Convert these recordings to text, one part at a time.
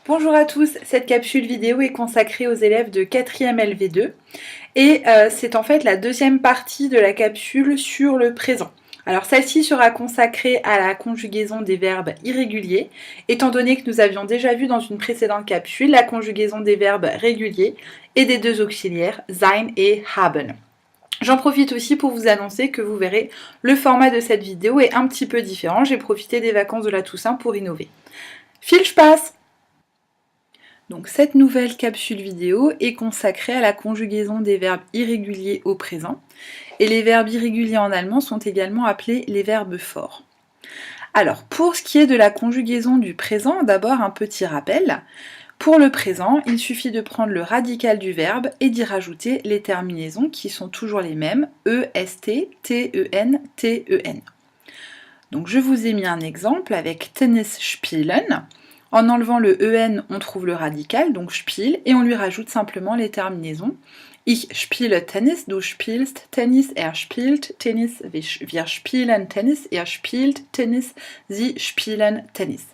Bonjour à tous, cette capsule vidéo est consacrée aux élèves de 4e LV2 et c'est en fait la deuxième partie de la capsule sur le présent. Alors celle-ci sera consacrée à la conjugaison des verbes irréguliers, étant donné que nous avions déjà vu dans une précédente capsule la conjugaison des verbes réguliers et des deux auxiliaires sein et haben. J'en profite aussi pour vous annoncer que vous verrez le format de cette vidéo est un petit peu différent, j'ai profité des vacances de la Toussaint pour innover. Viel Spaß! Donc cette nouvelle capsule vidéo est consacrée à la conjugaison des verbes irréguliers au présent. Et les verbes irréguliers en allemand sont également appelés les verbes forts. Alors pour ce qui est de la conjugaison du présent, d'abord un petit rappel. Pour le présent, il suffit de prendre le radical du verbe et d'y rajouter les terminaisons qui sont toujours les mêmes, est, ten, ten. Donc je vous ai mis un exemple avec Tennis spielen. En enlevant le en, on trouve le radical, donc spiel, et on lui rajoute simplement les terminaisons. Ich spiele Tennis, du spielst Tennis, spielt Tennis, wir spielen Tennis, spielt Tennis, sie spielen Tennis.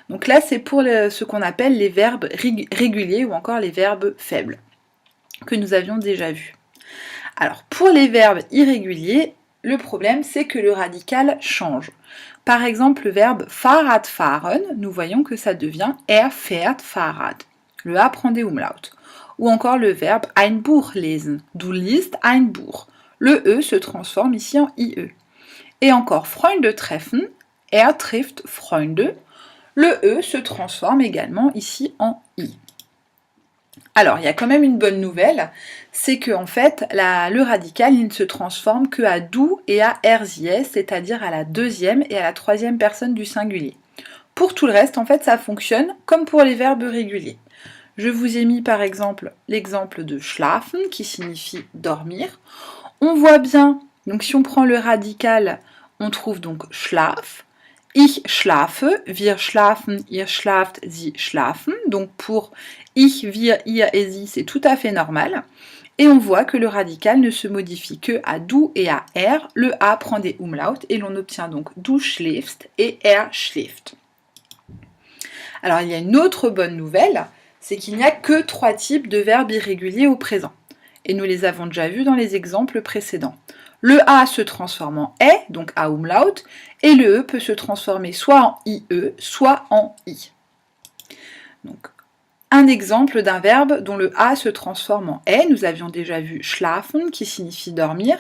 Donc là, c'est pour ce qu'on appelle les verbes réguliers ou encore les verbes faibles, que nous avions déjà vus. Alors, pour les verbes irréguliers, le problème, c'est que le radical change. Par exemple, le verbe Fahrrad fahren, nous voyons que ça devient fährt Fahrrad. Le A prend des umlaut. Ou encore le verbe ein Buch lesen. Du liest ein Buch. Le E se transforme ici en IE. Et encore Freunde treffen, trifft Freunde. Le E se transforme également ici en I. Alors, il y a quand même une bonne nouvelle, c'est que en fait, le radical, il ne se transforme que à du et à RZS, c'est-à-dire à la deuxième et à la troisième personne du singulier. Pour tout le reste, en fait, ça fonctionne comme pour les verbes réguliers. Je vous ai mis par exemple l'exemple de schlafen, qui signifie dormir. On voit bien, donc si on prend le radical, on trouve donc schlaf. Ich schlafe, wir schlafen, ihr schlaft, sie schlafen. Donc pour ich, wir, ihr et sie, c'est tout à fait normal. Et on voit que le radical ne se modifie que à du et à r. Le a prend des umlaut et l'on obtient donc du schläfst et schläft. Alors il y a une autre bonne nouvelle, c'est qu'il n'y a que 3 types de verbes irréguliers au présent. Et nous les avons déjà vus dans les exemples précédents. Le A se transforme en est, donc A umlaut, et le E peut se transformer soit en IE, soit en I. Donc, un exemple d'un verbe dont le A se transforme en est, nous avions déjà vu schlafen, qui signifie dormir,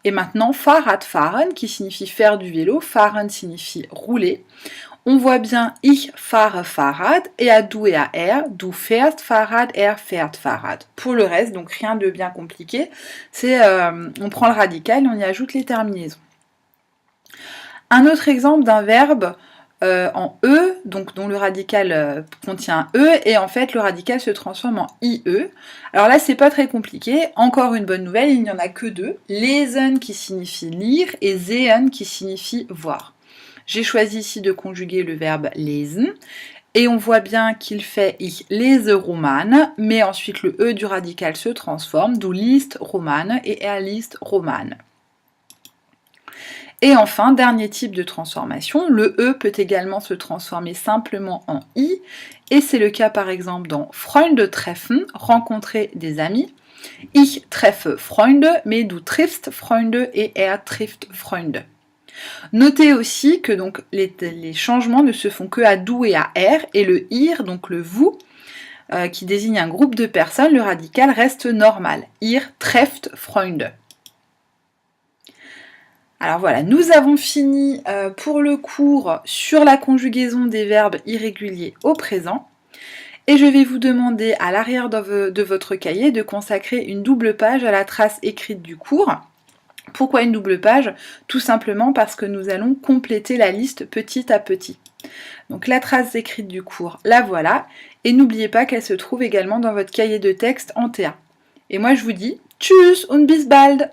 et maintenant Fahrrad fahren, qui signifie faire du vélo, fahren signifie rouler. On voit bien ich fahre Fahrrad et à du et à r, du fährst Fahrrad, fährt Fahrrad. Pour le reste, donc rien de bien compliqué, c'est on prend le radical et on y ajoute les terminaisons. Un autre exemple d'un verbe en e, donc dont le radical contient e, et en fait le radical se transforme en ie. Alors là, c'est pas très compliqué. Encore une bonne nouvelle, il n'y en a que 2. Lesen qui signifie lire et sehen qui signifie voir. J'ai choisi ici de conjuguer le verbe lesen, et on voit bien qu'il fait ich lese Roman, mais ensuite le E du radical se transforme, du liest Roman et liest Roman. Et enfin, dernier type de transformation, le E peut également se transformer simplement en I, et c'est le cas par exemple dans Freunde treffen, rencontrer des amis. Ich treffe Freunde, mais du triffst Freunde et trifft Freunde. Notez aussi que donc, les changements ne se font que à du et à r, et le ir, donc le vous, qui désigne un groupe de personnes, le radical reste normal. Ihr trefft Freunde. Alors voilà, nous avons fini pour le cours sur la conjugaison des verbes irréguliers au présent. Et je vais vous demander à l'arrière de votre cahier de consacrer une double page à la trace écrite du cours. Pourquoi une double page? Tout simplement parce que nous allons compléter la liste petit à petit. Donc la trace écrite du cours, la voilà. Et n'oubliez pas qu'elle se trouve également dans votre cahier de texte en TA. Et moi je vous dis tschüss und bis bald!